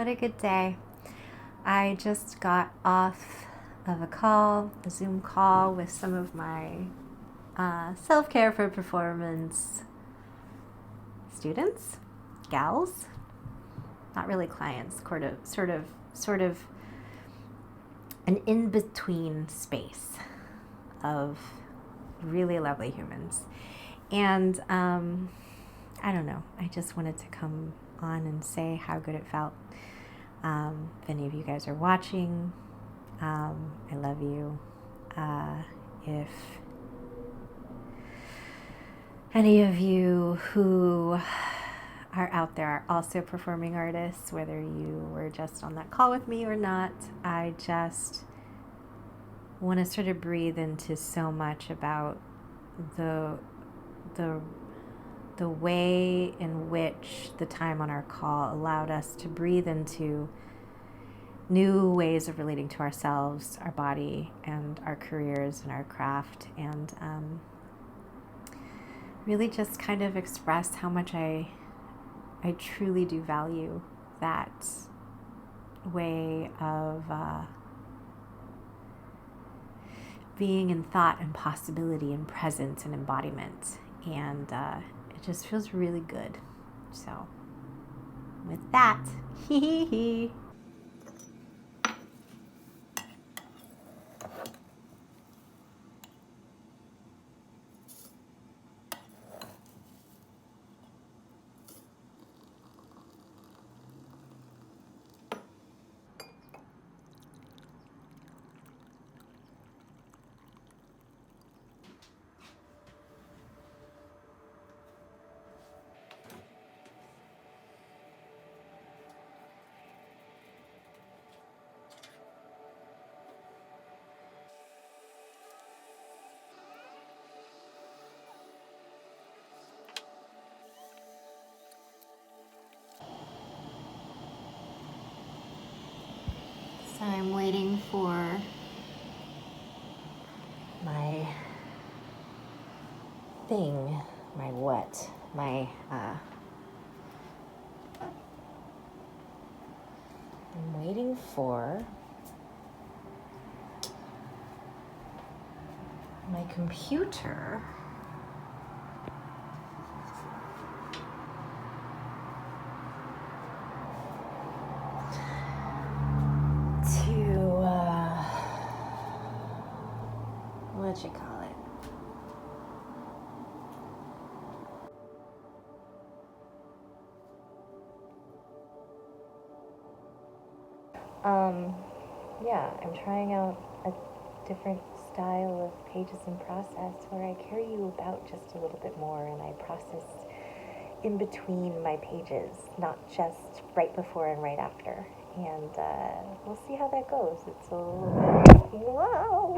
What a good day. I just got off of a Zoom call with some of my self-care for performance students, gals, not really clients, sort of an in-between space of really lovely humans. And I don't know, I just wanted to come on and say how good it felt. If any of you guys are watching, I love you. If any of you who are out there are also performing artists, whether you were just on that call with me or not, I just want to sort of breathe into so much about the way in which the time on our call allowed us to breathe into new ways of relating to ourselves, our body, and our careers and our craft, and really just kind of express how much I truly do value that way of being in thought and possibility and presence and embodiment. And it just feels really good. So with that, hee. So I'm waiting for my thing, I'm waiting for my computer to, what you call it? Yeah, I'm trying out a different style of pages and process where I carry you about just a little bit more and I process in between my pages, not just right before and right after. And we'll see how that goes. It's a little bit, wow.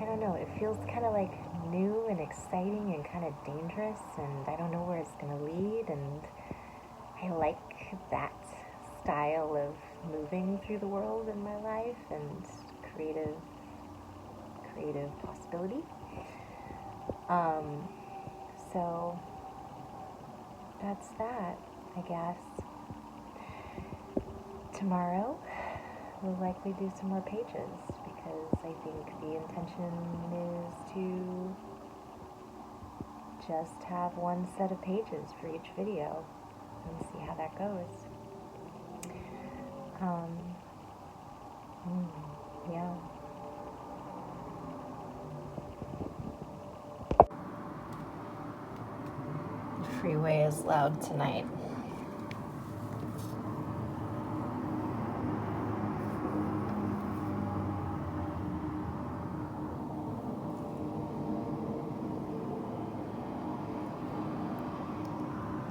I don't know, it feels kind of like new and exciting and kind of dangerous, and I don't know where it's going to lead, and I like that style of moving through the world in my life and creative possibility. So that's that, I guess. Tomorrow we'll likely do some more pages because I think the intention is to just have one set of pages for each video and see how that goes. Yeah. The freeway is loud tonight.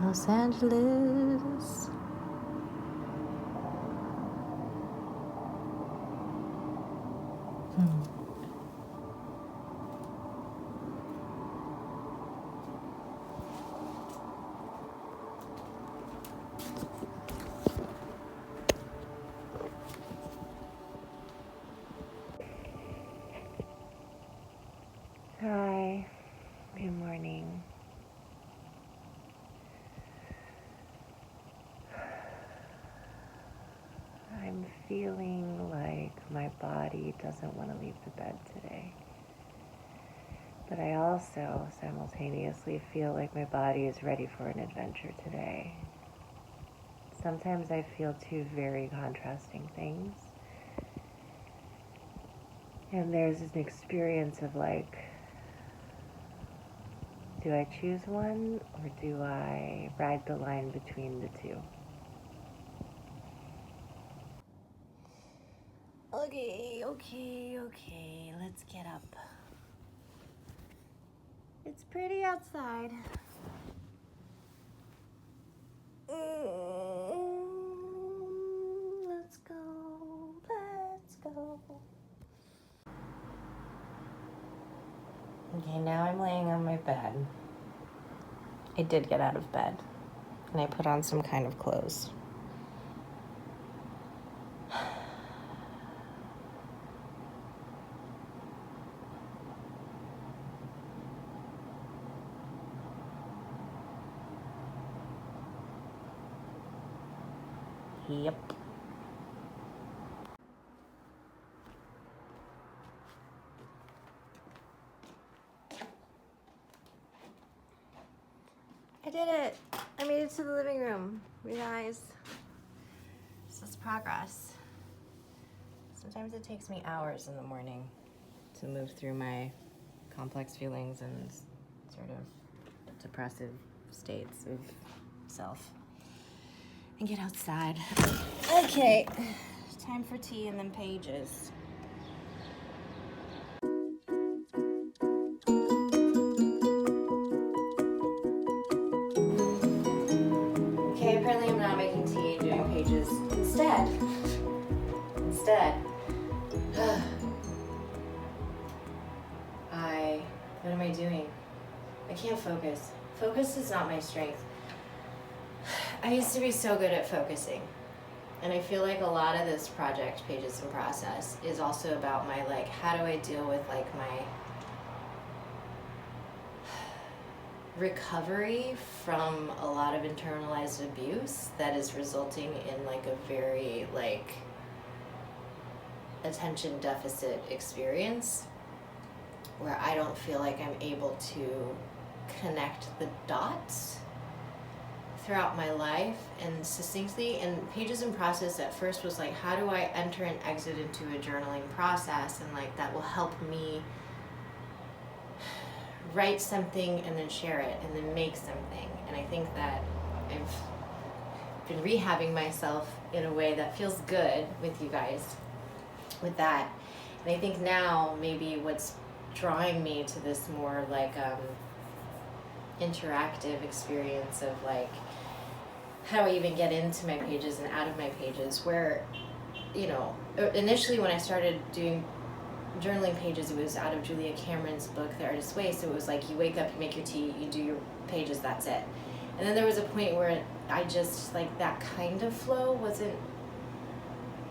Los Angeles. Hi, good morning. feeling like my body doesn't want to leave the bed today. But I also simultaneously feel like my body is ready for an adventure today. Sometimes I feel two very contrasting things. And there's an experience of like, do I choose one or do I ride the line between the two? Okay, let's get up. It's pretty outside. Let's go. Okay, now I'm laying on my bed. I did get out of bed, and I put on some kind of clothes. Yep. I did it. I made it to the living room. You guys, this is progress. Sometimes it takes me hours in the morning to move through my complex feelings and sort of depressive states of self and get outside. Okay, time for tea and then pages. Okay, apparently I'm not making tea and doing pages. Instead, what am I doing? I can't focus. Focus is not my strength. I used to be so good at focusing. And I feel like a lot of this project, Pages in Process, is also about my, like, how do I deal with, like, my recovery from a lot of internalized abuse that is resulting in, like, a very, like, attention deficit experience where I don't feel like I'm able to connect the dots throughout my life and succinctly. And Pages in Process at first was like, how do I enter and exit into a journaling process, and like that will help me write something and then share it and then make something. And I think that I've been rehabbing myself in a way that feels good with you guys with that. And I think now maybe what's drawing me to this more like interactive experience of like, how do I even get into my pages and out of my pages, where, you know, initially when I started doing journaling pages, it was out of Julia Cameron's book, The Artist's Way. So it was like, you wake up, you make your tea, you do your pages, that's it. And then there was a point where I just, like, that kind of flow wasn't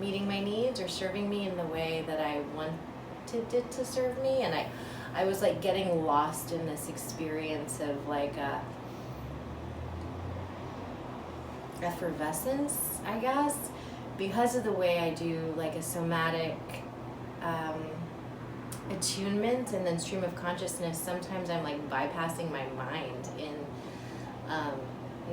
meeting my needs or serving me in the way that I wanted it to serve me. And I was like getting lost in this experience of like effervescence, I guess, because of the way I do like a somatic attunement and then stream of consciousness. Sometimes I'm like bypassing my mind in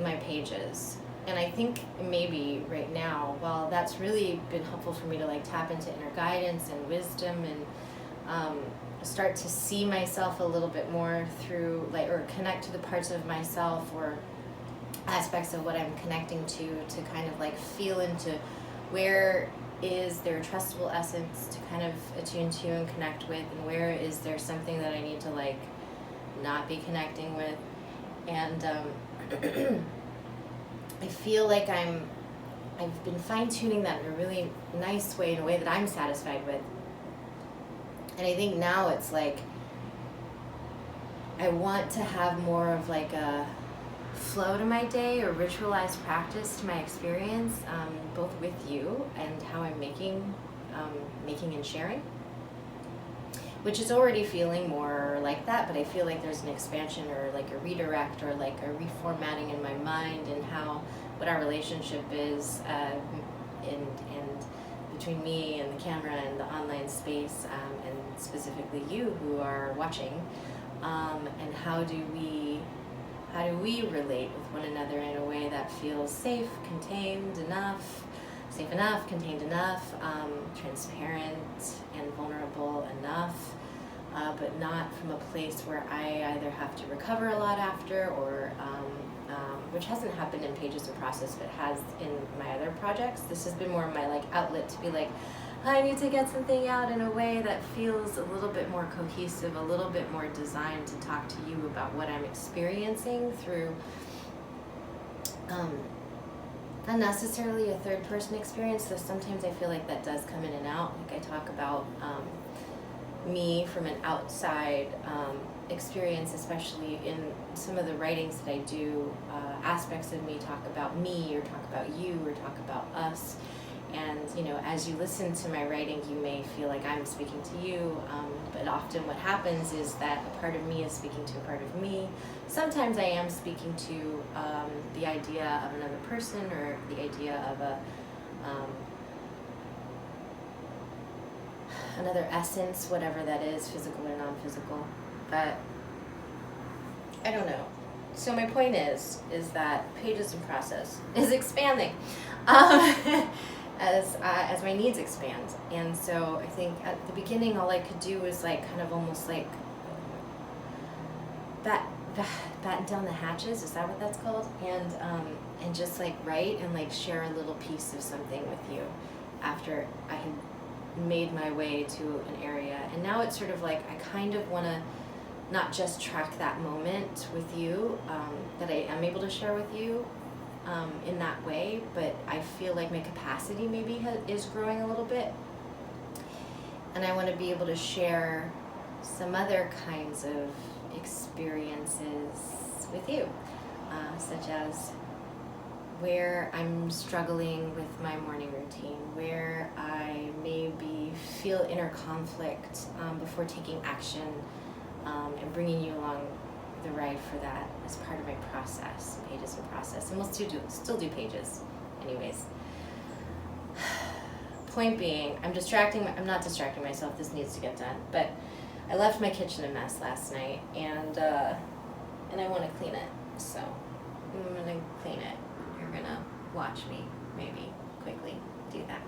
my pages. And I think maybe right now, while that's really been helpful for me to like tap into inner guidance and wisdom and start to see myself a little bit more through like, or connect to the parts of myself or aspects of what I'm connecting to kind of like feel into where is there a trustable essence to kind of attune to and connect with, and where is there something that I need to like not be connecting with. And I feel like I've been fine-tuning that in a really nice way, in a way that I'm satisfied with. And I think now it's like I want to have more of like a flow to my day or ritualized practice to my experience, both with you and how I'm making and sharing, which is already feeling more like that, but I feel like there's an expansion or like a redirect or like a reformatting in my mind and what our relationship is and between me and the camera and the online space, and specifically you who are watching, and how do we relate with one another in a way that feels safe, contained enough, safe enough, contained enough, transparent and vulnerable enough, but not from a place where I either have to recover a lot after, or which hasn't happened in Pages of Process, but has in my other projects. This has been more of my like outlet to be like, I need to get something out in a way that feels a little bit more cohesive, a little bit more designed to talk to you about what I'm experiencing through not necessarily a third person experience, though sometimes I feel like that does come in and out. Like I talk about me from an outside experience, especially in some of the writings that I do. Aspects of me talk about me, or talk about you, or talk about us. And you know, as you listen to my writing, you may feel like I'm speaking to you, but often what happens is that a part of me is speaking to a part of me. Sometimes I am speaking to the idea of another person, or the idea of a another essence, whatever that is, physical or non-physical. But I don't know. So my point is that Pages in Process is expanding as my needs expand. And so I think at the beginning, all I could do was like kind of almost like batten down the hatches. Is that what that's called? And just like write and like share a little piece of something with you after I had made my way to an area. And now it's sort of like I kind of want to not just track that moment with you, that I am able to share with you in that way, but I feel like my capacity maybe is growing a little bit. And I want to be able to share some other kinds of experiences with you, such as where I'm struggling with my morning routine, where I maybe feel inner conflict before taking action, and bringing you along the ride for that as part of my process, Pages in Process. And we'll still do pages anyways. Point being, I'm not distracting myself, this needs to get done, but I left my kitchen a mess last night, and I want to clean it, so I'm going to clean it. You're going to watch me maybe quickly do that.